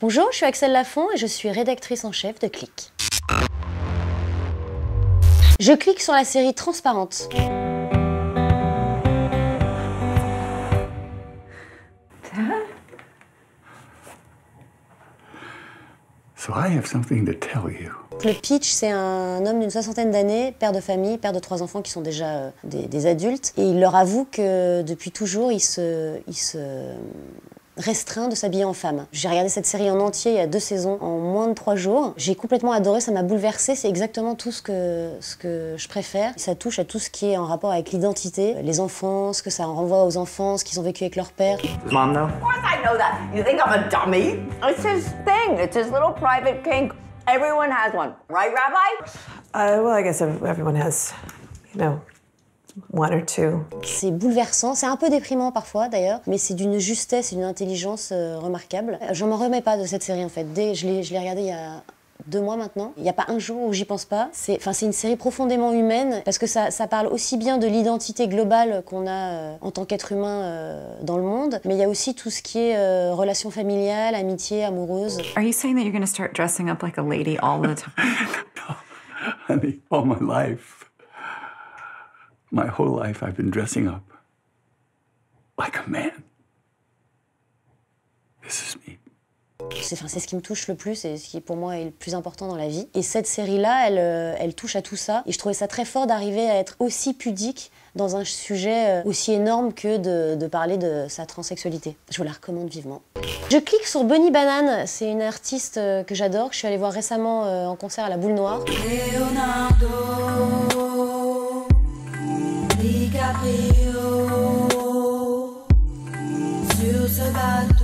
Bonjour, je suis Axel Lafont et je suis rédactrice en chef de Click. Je clique sur la série Transparente. So I have something to tell you. Le pitch, c'est un homme d'une 60aine d'années, père de famille, père de 3 enfants qui sont déjà des adultes. Et il leur avoue que depuis toujours, il se restreint de s'habiller en femme. J'ai regardé cette série en entier il y a 2 saisons, en moins de 3 jours. J'ai complètement adoré, ça m'a bouleversée. C'est exactement tout ce que je préfère. Ça touche à tout ce qui est en rapport avec l'identité, les enfants, ce que ça renvoie aux enfants, ce qu'ils ont vécu avec leur père. Mom, though? Of course I know that. You think I'm a dummy? It's his thing. It's his little private kink. Everyone has one. Right, Rabbi? Well, I guess everyone has, you know, 1 or 2. C'est bouleversant, c'est un peu déprimant parfois d'ailleurs, mais c'est d'une justesse et d'une intelligence remarquable. Je m'en remets pas de cette série en fait. Je l'ai regardée il y a 2 mois maintenant. Il n'y a pas un jour où j'y pense pas. C'est une série profondément humaine parce que ça parle aussi bien de l'identité globale qu'on a en tant qu'être humain dans le monde, mais il y a aussi tout ce qui est relations familiales, amitié, amoureuse. Are you saying that you're going to start dressing up like a lady all the time? No, honey, all my life, my whole life I've been dressing up like a man. This is me. C'est ce qui me touche le plus et ce qui pour moi est le plus important dans la vie. Et cette série-là, elle touche à tout ça. Et je trouvais ça très fort d'arriver à être aussi pudique dans un sujet aussi énorme que de parler de sa transsexualité. Je vous la recommande vivement. Je clique sur Bunny Banane, c'est une artiste que j'adore, que je suis allée voir récemment en concert à la Boule Noire. Leonardo DiCaprio sur ce bateau.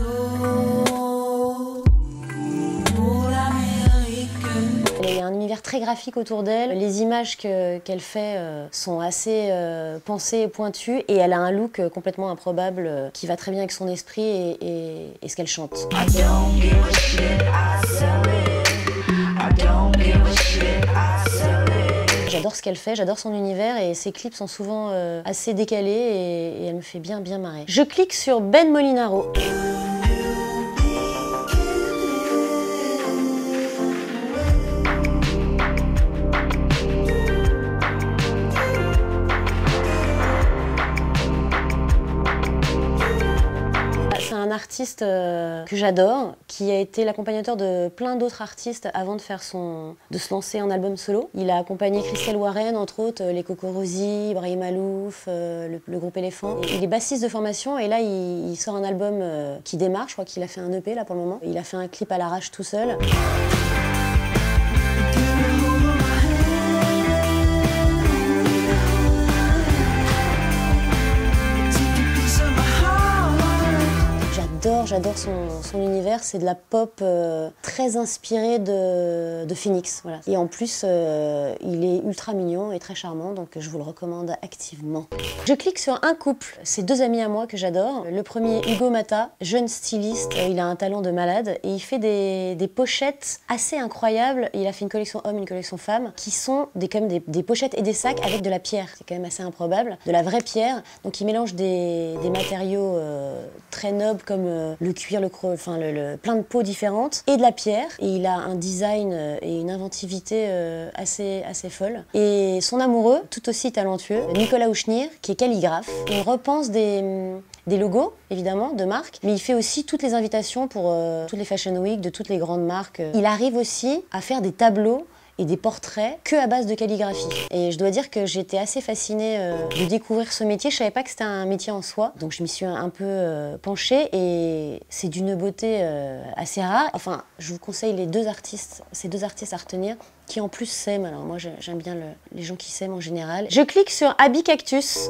Il y a un univers très graphique autour d'elle. Les images qu'elle fait sont assez pensées et pointues. Et elle a un look complètement improbable qui va très bien avec son esprit et ce qu'elle chante. J'adore ce qu'elle fait, j'adore son univers et ses clips sont souvent assez décalés et elle me fait bien marrer. Je clique sur Ben Molinaro. C'est un artiste que j'adore, qui a été l'accompagnateur de plein d'autres artistes avant de se lancer en album solo. Il a accompagné Christelle Warren, entre autres, les Coco Rosie, Ibrahim Alouf, le groupe Éléphant. Il est bassiste de formation et là, il sort un album qui démarre. Je crois qu'il a fait un EP là pour le moment. Il a fait un clip à l'arrache tout seul. J'adore son univers, c'est de la pop très inspirée de Phoenix. Voilà. Et en plus, il est ultra mignon et très charmant, donc je vous le recommande activement. Je clique sur un couple, c'est 2 amis à moi que j'adore. Le premier, Hugo Mata, jeune styliste, il a un talent de malade et il fait des pochettes assez incroyables. Il a fait une collection homme, une collection femme, qui sont quand même des pochettes et des sacs avec de la pierre. C'est quand même assez improbable, de la vraie pierre. Donc il mélange des matériaux très nobles comme le cuir, plein de peaux différentes et de la pierre. Et il a un design et une inventivité assez folle. Et son amoureux, tout aussi talentueux, Nicolas Ouchnir, qui est calligraphe. Il repense des logos, évidemment, de marques, mais il fait aussi toutes les invitations pour toutes les Fashion Week, de toutes les grandes marques. Il arrive aussi à faire des tableaux et des portraits que à base de calligraphie. Et je dois dire que j'étais assez fascinée de découvrir ce métier. Je savais pas que c'était un métier en soi, donc je m'y suis un peu penchée et c'est d'une beauté assez rare. Enfin, je vous conseille ces deux artistes à retenir qui en plus s'aiment. Alors moi j'aime bien les gens qui s'aiment en général. Je clique sur Abby Cactus.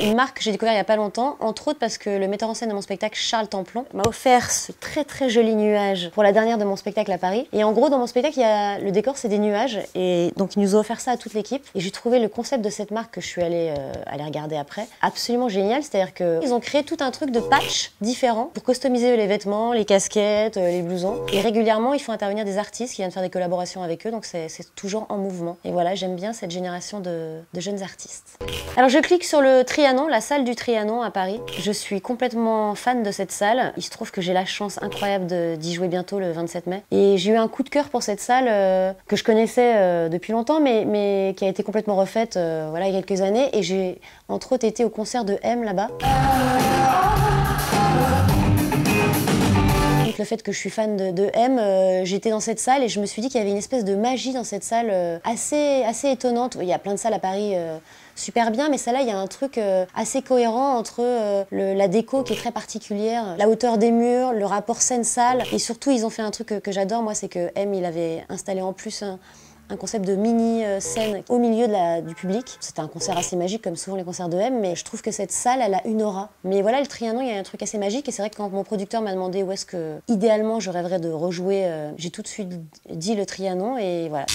Une marque que j'ai découvert il n'y a pas longtemps, entre autres parce que le metteur en scène de mon spectacle, Charles Templon, m'a offert ce très joli nuage pour la dernière de mon spectacle à Paris. Et en gros, dans mon spectacle, le décor, c'est des nuages. Et donc, il nous a offert ça à toute l'équipe. Et j'ai trouvé le concept de cette marque que je suis allée regarder après absolument génial. C'est-à-dire qu'ils ont créé tout un truc de patch différents pour customiser les vêtements, les casquettes, les blousons. Et régulièrement, ils font intervenir des artistes qui viennent faire des collaborations avec eux. Donc, c'est toujours en mouvement. Et voilà, j'aime bien cette génération de jeunes artistes. Alors, je clique sur le triangle Trianon, la salle du Trianon à Paris. Je suis complètement fan de cette salle. Il se trouve que j'ai la chance incroyable d'y jouer bientôt le 27 mai. Et j'ai eu un coup de cœur pour cette salle que je connaissais depuis longtemps, mais qui a été complètement refaite voilà, il y a quelques années. Et j'ai entre autres été au concert de M là-bas. Le fait que je suis fan de M, j'étais dans cette salle et je me suis dit qu'il y avait une espèce de magie dans cette salle assez étonnante. Il y a plein de salles à Paris super bien, mais celle-là, il y a un truc assez cohérent entre la déco qui est très particulière, la hauteur des murs, le rapport scène-salle. Et surtout, ils ont fait un truc que j'adore, moi, c'est que M, il avait installé en plus un concept de mini-scène au milieu du public. C'était un concert assez magique, comme souvent les concerts de M, mais je trouve que cette salle, elle a une aura. Mais voilà, le Trianon, il y a un truc assez magique, et c'est vrai que quand mon producteur m'a demandé où est-ce que, idéalement, je rêverais de rejouer, j'ai tout de suite dit le Trianon, et voilà.